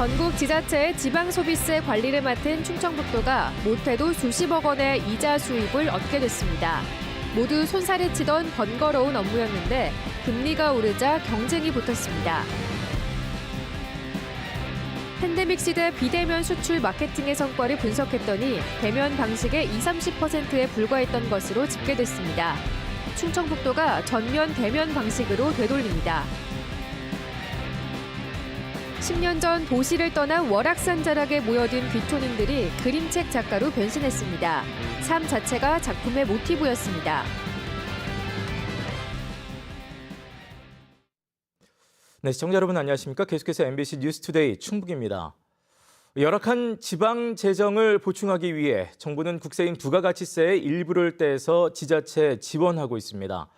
전국 지자체의 지방소비세 관리를 맡은 충청북도가 못해도 수십억 원의 이자 수입을 얻게 됐습니다. 모두 손살에 치던 번거로운 업무였는데 금리가 오르자 경쟁이 붙었습니다. 팬데믹 시대 비대면 수출 마케팅의 성과를 분석했더니 대면 방식의 20-30%에 불과했던 것으로 집계됐습니다. 충청북도가 전면 대면 방식으로 되돌립니다. 10년 전 도시를 떠나 월악산 자락에 모여든 귀촌인들이 그림책 작가로 변신했습니다. 삶 자체가 작품의 모티브였습니다. 네, 시청자 여러분 안녕하십니까? 계속해서 MBC 뉴스투데이 충북입니다. 열악한 지방 재정을 보충하기 위해 정부는 국세인 부가가치세의 일부를 떼서 지자체에 지원하고 있습니다.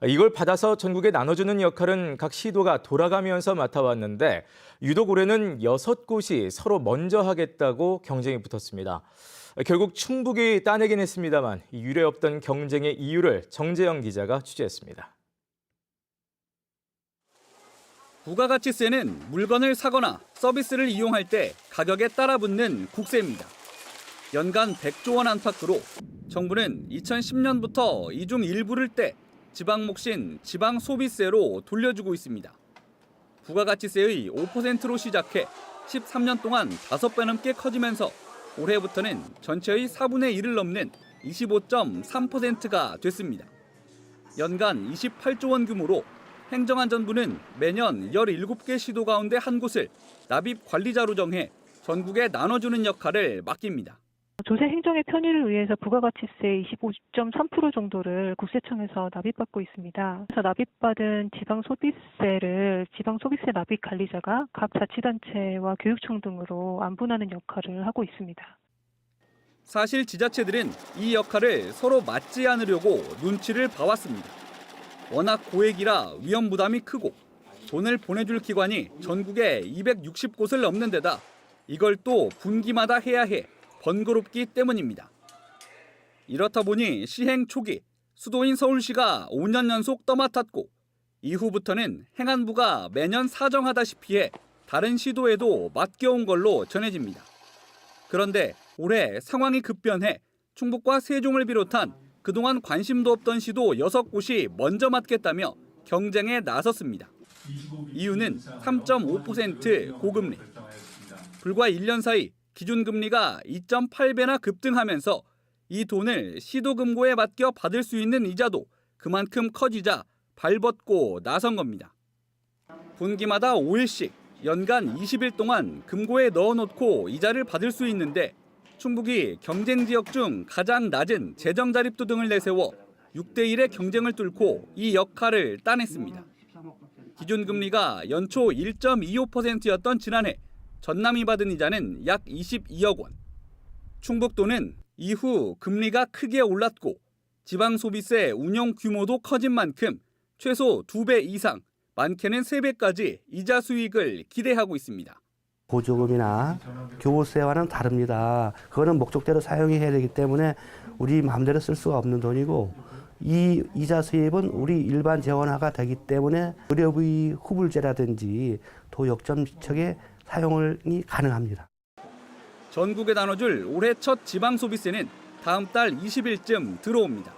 이걸 받아서 전국에 나눠주는 역할은 각 시도가 돌아가면서 맡아왔는데 유독 올해는 6곳이 서로 먼저 하겠다고 경쟁이 붙었습니다. 결국 충북이 따내긴 했습니다만 유례없던 경쟁의 이유를 정재영 기자가 취재했습니다. 부가가치세는 물건을 사거나 서비스를 이용할 때 가격에 따라붙는 국세입니다. 연간 100조 원 안팎으로 정부는 2010년부터 이 중 일부를 떼 지방 몫인 지방 소비세로 돌려주고 있습니다. 부가가치세의 5%로 시작해 13년 동안 5배 넘게 커지면서 올해부터는 전체의 4분의 1을 넘는 25.3%가 됐습니다. 연간 28조 원 규모로 행정안전부는 매년 17개 시도 가운데 한 곳을 납입 관리자로 정해 전국에 나눠주는 역할을 맡깁니다. 조세 행정의 편의를 위해서 부가가치세 25.3% 정도를 국세청에서 납입받고 있습니다. 그래서 납입받은 지방소비세를 지방소비세 납입 관리자가 각 자치단체와 교육청 등으로 안분하는 역할을 하고 있습니다. 사실 지자체들은 이 역할을 서로 맞지 않으려고 눈치를 봐왔습니다. 워낙 고액이라 위험 부담이 크고 돈을 보내줄 기관이 전국에 260곳을 넘는 데다 이걸 또 분기마다 해야 해 번거롭기 때문입니다. 이렇다 보니 시행 초기 수도인 서울시가 5년 연속 떠맡았고 이후부터는 행안부가 매년 사정하다시피 해 다른 시도에도 맡겨온 걸로 전해집니다. 그런데 올해 상황이 급변해 충북과 세종을 비롯한 그동안 관심도 없던 시도 6곳이 먼저 맡겠다며 경쟁에 나섰습니다. 이유는 3.5% 고금리. 불과 1년 사이 기준금리가 2.8배나 급등하면서 이 돈을 시도금고에 맡겨 받을 수 있는 이자도 그만큼 커지자 발벗고 나선 겁니다. 분기마다 5일씩 연간 20일 동안 금고에 넣어놓고 이자를 받을 수 있는데 충북이 경쟁 지역 중 가장 낮은 재정 자립도 등을 내세워 6대1의 경쟁을 뚫고 이 역할을 따냈습니다. 기준금리가 연초 1.25%였던 지난해 전남이 받은 이자는 약 22억 원. 충북도는 이후 금리가 크게 올랐고 지방소비세 운용 규모도 커진 만큼 최소 2배 이상, 많게는 3배까지 이자 수익을 기대하고 있습니다. 보조금이나 교부세와는 다릅니다. 그거는 목적대로 사용해야 되기 때문에 우리 마음대로 쓸 수가 없는 돈이고 이 이자 수입은 우리 일반 재원화가 되기 때문에 의료비 후불제라든지 도역점척에 사용이 가능합니다. 전국에 나눠줄 올해 첫 지방소비세는 다음 달 20일쯤 들어옵니다.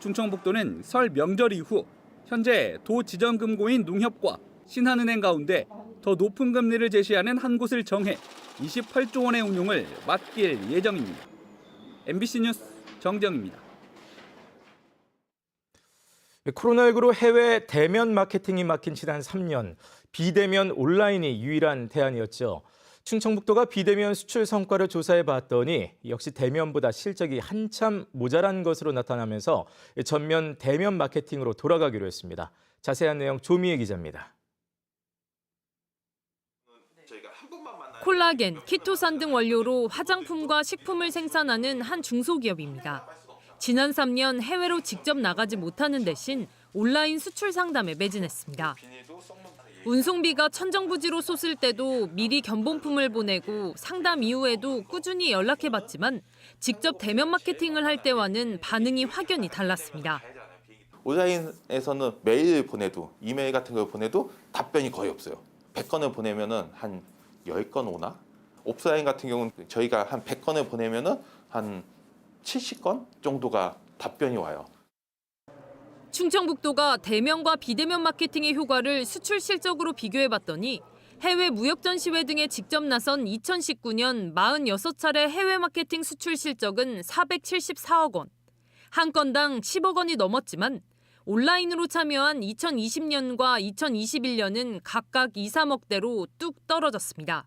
충청북도는 설 명절 이후 현재 도지정금고인 농협과 신한은행 가운데 더 높은 금리를 제시하는 한 곳을 정해 28조 원의 운용을 맡길 예정입니다. MBC 뉴스 정정입니다. 코로나19로 해외 대면 마케팅이 막힌 지난 3년, 비대면 온라인이 유일한 대안이었죠. 충청북도가 비대면 수출 성과를 조사해 봤더니 역시 대면보다 실적이 한참 모자란 것으로 나타나면서 전면 대면 마케팅으로 돌아가기로 했습니다. 자세한 내용 조미애 기자입니다. 콜라겐, 키토산 등 원료로 화장품과 식품을 생산하는 한 중소기업입니다. 지난 3년 해외로 직접 나가지 못하는 대신 온라인 수출 상담에 매진했습니다. 운송비가 천정부지로 쏟을 때도 미리 견본품을 보내고 상담 이후에도 꾸준히 연락해봤지만 직접 대면 마케팅을 할 때와는 반응이 확연히 달랐습니다. 온라인에서는 메일 보내도 이메일 같은 걸 보내도 답변이 거의 없어요. 100건을 보내면은 한 10건 오나? 오프라인 같은 경우는 저희가 한 100건을 보내면은 한 70건 정도가 답변이 와요. 충청북도가 대면과 비대면 마케팅의 효과를 수출 실적으로 비교해봤더니 해외 무역 전시회 등에 직접 나선 2019년 46차례 해외 마케팅 수출 실적은 474억 원. 한 건당 10억 원이 넘었지만 온라인으로 참여한 2020년과 2021년은 각각 2, 3억대로 뚝 떨어졌습니다.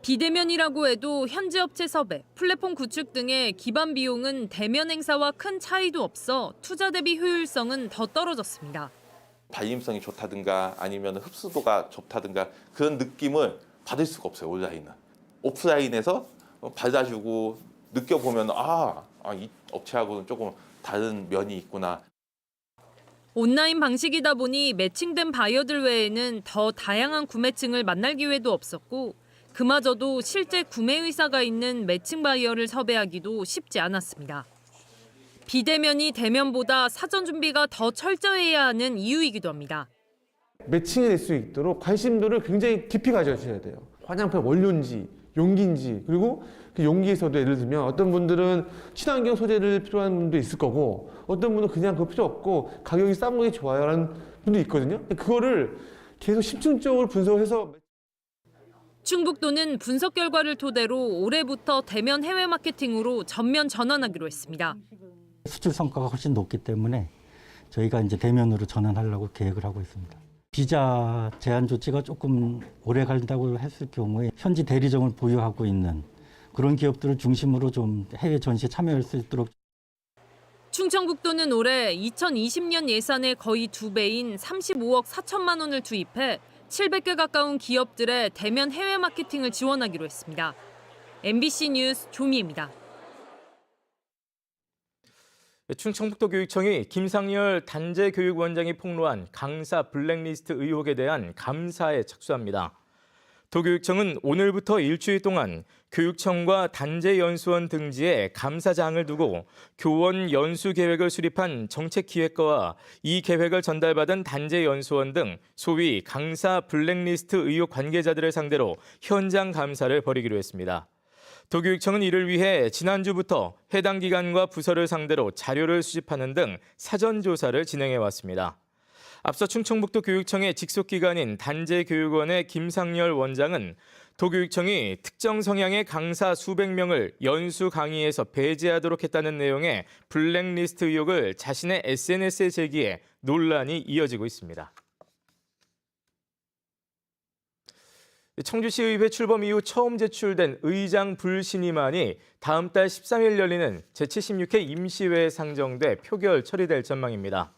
비대면이라고 해도 현지 업체 섭외, 플랫폼 구축 등의 기반 비용은 대면 행사와 큰 차이도 없어 투자 대비 효율성은 더 떨어졌습니다. 발림성이 좋다든가 아니면 흡수도가 좋다든가 그런 느낌을 받을 수가 없어요. 온라인은. 오프라인에서 받아주고 느껴보면 이 업체하고는 조금 다른 면이 있구나. 온라인 방식이다 보니 매칭된 바이어들 외에는 더 다양한 구매층을 만날 기회도 없었고 그마저도 실제 구매 의사가 있는 매칭 바이어를 섭외하기도 쉽지 않았습니다. 비대면이 대면보다 사전 준비가 더 철저해야 하는 이유이기도 합니다. 매칭이 될 수 있도록 관심도를 굉장히 깊이 가져주셔야 돼요. 화장품 원료인지 용기인지 그리고 그 용기에서도 예를 들면 어떤 분들은 친환경 소재를 필요한 분도 있을 거고 어떤 분은 그냥 그거 필요 없고 가격이 싼 게 좋아요라는 분도 있거든요. 그거를 계속 심층적으로 분석해서 충북도는 분석 결과를 토대로 올해부터 대면 해외 마케팅으로 전면 전환하기로 했습니다. 수출 성과가 훨씬 높기 때문에 저희가 이제 대면으로 전환하려고 계획을 하고 있습니다. 비자 제한 조치가 조금 오래 간다고 했을 경우에 현지 대리점을 보유하고 있는 그런 기업들을 중심으로 좀 해외 전시에 참여할 수 있도록. 충청북도는 올해 2020년 예산의 거의 2배인 35억 4천만 원을 투입해 700개 가까운 기업들의 대면 해외 마케팅을 지원하기로 했습니다. MBC 뉴스 조미입니다. 충청북도 교육청이 김상열 단재교육원장이 폭로한 강사 블랙리스트 의혹에 대한 감사에 착수합니다. 도교육청은 오늘부터 일주일 동안 교육청과 단재연수원 등지에 감사장을 두고 교원 연수 계획을 수립한 정책기획과와 이 계획을 전달받은 단재연수원 등 소위 강사 블랙리스트 의혹 관계자들을 상대로 현장 감사를 벌이기로 했습니다. 도교육청은 이를 위해 지난주부터 해당 기관과 부서를 상대로 자료를 수집하는 등 사전조사를 진행해왔습니다. 앞서 충청북도 교육청의 직속기관인 단재교육원의 김상열 원장은 도교육청이 특정 성향의 강사 수백 명을 연수 강의에서 배제하도록 했다는 내용의 블랙리스트 의혹을 자신의 SNS에 제기해 논란이 이어지고 있습니다. 청주시의회 출범 이후 처음 제출된 의장 불신임안이 다음 달 13일 열리는 제76회 임시회에 상정돼 표결 처리될 전망입니다.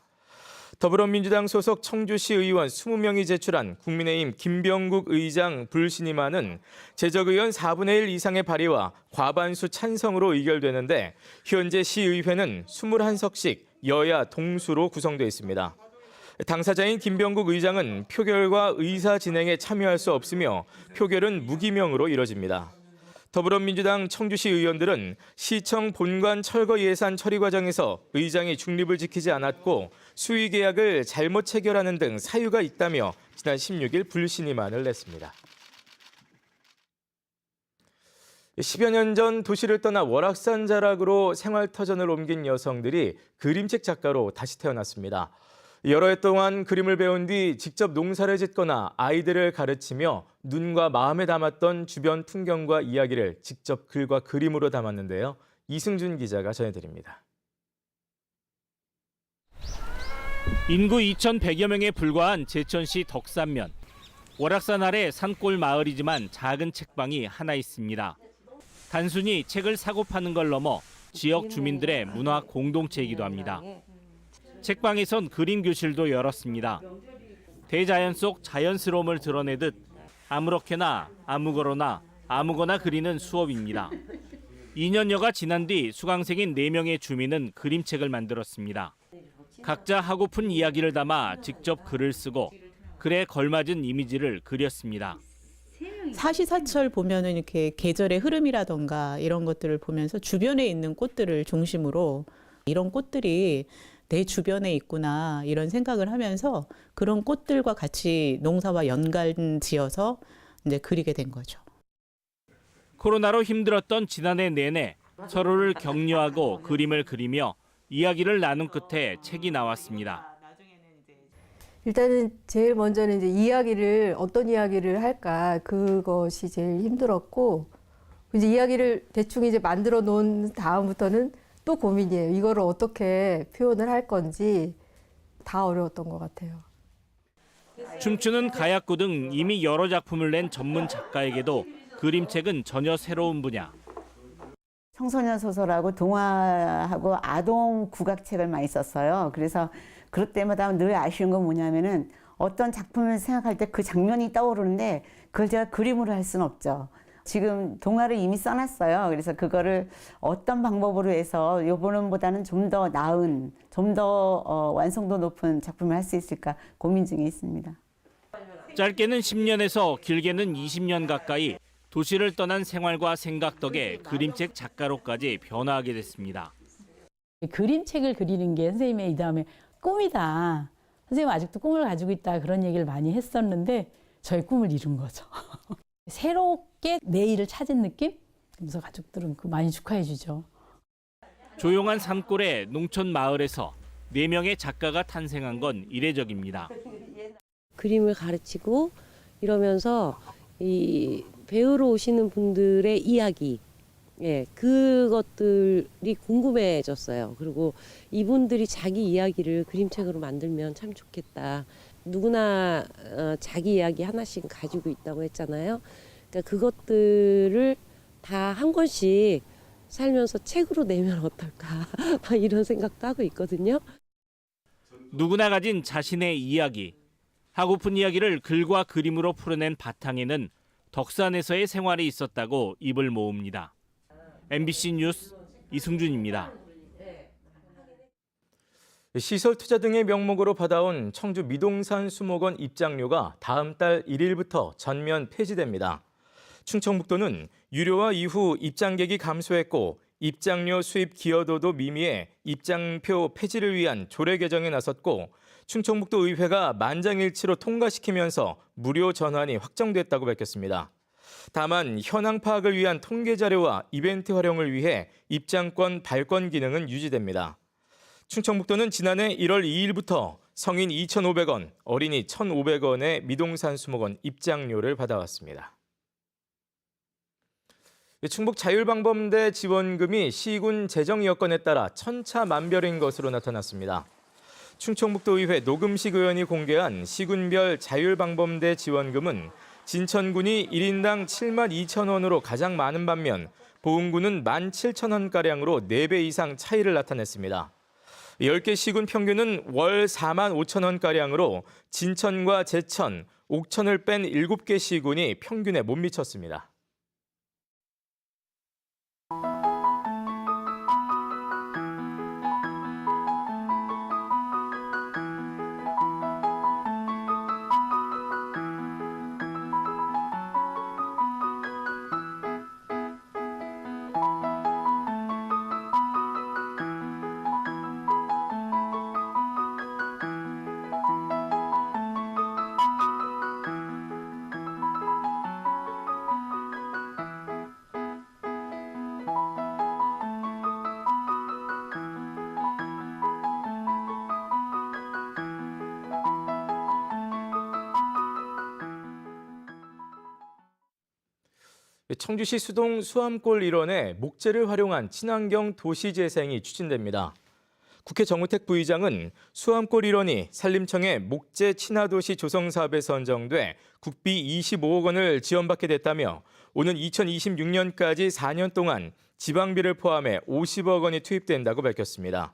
더불어민주당 소속 청주시 의원 20명이 제출한 국민의힘 김병국 의장 불신임안은 제적의원 4분의 1 이상의 발의와 과반수 찬성으로 의결되는데 현재 시의회는 21석씩 여야 동수로 구성되어 있습니다. 당사자인 김병국 의장은 표결과 의사 진행에 참여할 수 없으며 표결은 무기명으로 이뤄집니다. 더불어민주당 청주시 의원들은 시청 본관 철거 예산 처리 과정에서 의장이 중립을 지키지 않았고 수의 계약을 잘못 체결하는 등 사유가 있다며 지난 16일 불신임안을 냈습니다. 10여 년 전 도시를 떠나 월악산 자락으로 생활터전을 옮긴 여성들이 그림책 작가로 다시 태어났습니다. 여러 해 동안 그림을 배운 뒤 직접 농사를 짓거나 아이들을 가르치며 눈과 마음에 담았던 주변 풍경과 이야기를 직접 글과 그림으로 담았는데요. 이승준 기자가 전해드립니다. 인구 2,100여 명에 불과한 제천시 덕산면. 월악산 아래 산골 마을이지만 작은 책방이 하나 있습니다. 단순히 책을 사고 파는 걸 넘어 지역 주민들의 문화 공동체이기도 합니다. 책방에선 그림 교실도 열었습니다. 대자연 속 자연스러움을 드러내듯 아무렇게나 아무거나 아무거나 그리는 수업입니다. 2년여가 지난 뒤 수강생인 4명의 주민은 그림책을 만들었습니다. 각자 하고픈 이야기를 담아 직접 글을 쓰고 글에 걸맞은 이미지를 그렸습니다. 사시사철 보면은 이렇게 계절의 흐름이라던가 이런 것들을 보면서 주변에 있는 꽃들을 중심으로 이런 꽃들이 내 주변에 있구나 이런 생각을 하면서 그런 꽃들과 같이 농사와 연관 지어서 이제 그리게 된 거죠. 코로나로 힘들었던 지난해 내내 서로를 격려하고 그림을 그리며 이야기를 나눈 끝에 책이 나왔습니다. 일단은 제일 먼저는 이제 어떤 이야기를 할까 그것이 제일 힘들었고 이제 이야기를 대충 이제 만들어 놓은 다음부터는 또 고민이에요. 이거를 어떻게 표현을 할 건지 다 어려웠던 것 같아요. 춤추는 가야꾸 등 이미 여러 작품을 낸 전문 작가에게도 그림책은 전혀 새로운 분야. 청소년 소설하고 동화하고 아동 국악책을 많이 썼어요. 그래서 그럴 때마다 늘 아쉬운 건 뭐냐면은 어떤 작품을 생각할 때 그 장면이 떠오르는데 그걸 제가 그림으로 할 수는 없죠. 지금 동화를 이미 써놨어요. 그래서 그거를 어떤 방법으로 해서 요번보다는 좀 더 나은, 좀 더 완성도 높은 작품을 할 수 있을까 고민 중에 있습니다. 짧게는 10년에서 길게는 20년 가까이 도시를 떠난 생활과 생각 덕에 그림책 작가로까지 변화하게 됐습니다. 그림책을 그리는 게 선생님의 이 다음에 꿈이다. 선생님 아직도 꿈을 가지고 있다 그런 얘기를 많이 했었는데 저희 꿈을 이룬 거죠. 새롭게 내 일을 찾은 느낌? 그래서 가족들은 많이 축하해 주죠. 조용한 산골의 농촌 마을에서 4명의 작가가 탄생한 건 이례적입니다. 그림을 가르치고 이러면서 이 배우러 오시는 분들의 이야기, 그것들이 궁금해졌어요. 그리고 이분들이 자기 이야기를 그림책으로 만들면 참 좋겠다. 누구나 자기 이야기 하나씩 가지고 있다고 했잖아요. 그러니까 그것들을 다 한 권씩 살면서 책으로 내면 어떨까 이런 생각도 하고 있거든요. 누구나 가진 자신의 이야기, 하고픈 이야기를 글과 그림으로 풀어낸 바탕에는 덕산에서의 생활이 있었다고 입을 모읍니다. MBC 뉴스 이승준입니다. 시설 투자 등의 명목으로 받아온 청주 미동산 수목원 입장료가 다음 달 1일부터 전면 폐지됩니다. 충청북도는 유료화 이후 입장객이 감소했고 입장료 수입 기여도도 미미해 입장표 폐지를 위한 조례 개정에 나섰고 충청북도 의회가 만장일치로 통과시키면서 무료 전환이 확정됐다고 밝혔습니다. 다만 현황 파악을 위한 통계 자료와 이벤트 활용을 위해 입장권 발권 기능은 유지됩니다. 충청북도는 지난해 1월 2일부터 성인 2,500원, 어린이 1,500원의 미동산 수목원 입장료를 받아왔습니다. 충북 자율방범대 지원금이 시군 재정 여건에 따라 천차만별인 것으로 나타났습니다. 충청북도의회 노금식 의원이 공개한 시군별 자율방범대 지원금은 진천군이 1인당 72,000원으로 가장 많은 반면 보은군은 17,000원가량으로 4배 이상 차이를 나타냈습니다. 10개 시군 평균은 월 45,000원가량으로 진천과 제천, 옥천을 뺀 7개 시군이 평균에 못 미쳤습니다. 청주시 수동 수암골 일원에 목재를 활용한 친환경 도시재생이 추진됩니다. 국회 정우택 부의장은 수암골 일원이 산림청의 목재 친화도시 조성사업에 선정돼 국비 25억 원을 지원받게 됐다며 오는 2026년까지 4년 동안 지방비를 포함해 50억 원이 투입된다고 밝혔습니다.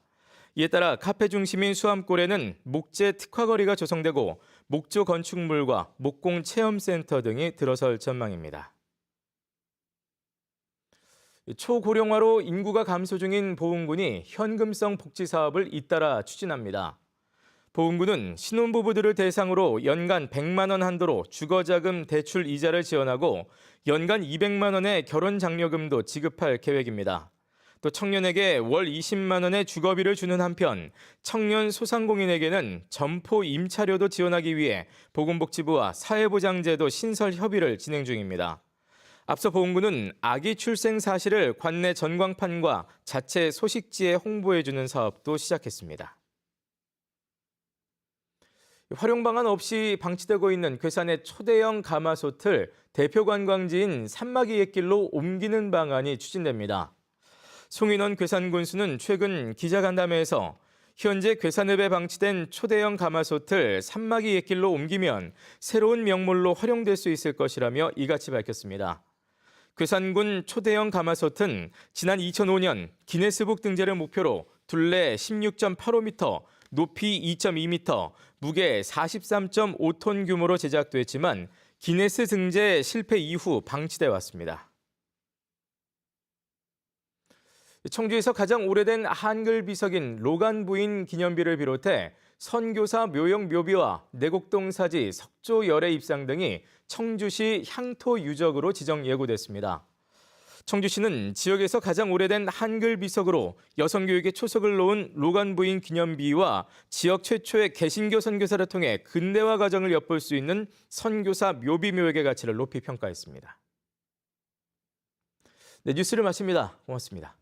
이에 따라 카페 중심인 수암골에는 목재 특화거리가 조성되고 목조 건축물과 목공 체험센터 등이 들어설 전망입니다. 초고령화로 인구가 감소 중인 보은군이 현금성 복지 사업을 잇따라 추진합니다. 보은군은 신혼부부들을 대상으로 연간 100만 원 한도로 주거자금 대출 이자를 지원하고 연간 200만 원의 결혼장려금도 지급할 계획입니다. 또 청년에게 월 20만 원의 주거비를 주는 한편 청년 소상공인에게는 점포 임차료도 지원하기 위해 보건복지부와 사회보장제도 신설 협의를 진행 중입니다. 앞서 보건구는 아기 출생 사실을 관내 전광판과 자체 소식지에 홍보해주는 사업도 시작했습니다. 활용 방안 없이 방치되고 있는 괴산의 초대형 가마솥을 대표 관광지인 산마기 옛길로 옮기는 방안이 추진됩니다. 송인원 괴산군수는 최근 기자간담회에서 현재 괴산읍에 방치된 초대형 가마솥을 산마기 옛길로 옮기면 새로운 명물로 활용될 수 있을 것이라며 이같이 밝혔습니다. 괴산군 초대형 가마솥은 지난 2005년 기네스북 등재를 목표로 둘레 16.85m, 높이 2.2m, 무게 43.5톤 규모로 제작됐지만 기네스 등재 실패 이후 방치돼 왔습니다. 청주에서 가장 오래된 한글 비석인 로간부인 기념비를 비롯해 선교사 묘역 묘비와 내곡동 사지 석조 열애 입상 등이 청주시 향토 유적으로 지정 예고됐습니다. 청주시는 지역에서 가장 오래된 한글 비석으로 여성교육에 초석을 놓은 로간부인 기념비와 지역 최초의 개신교 선교사를 통해 근대화 과정을 엿볼 수 있는 선교사 묘비 묘역의 가치를 높이 평가했습니다. 네, 뉴스를 마칩니다. 고맙습니다.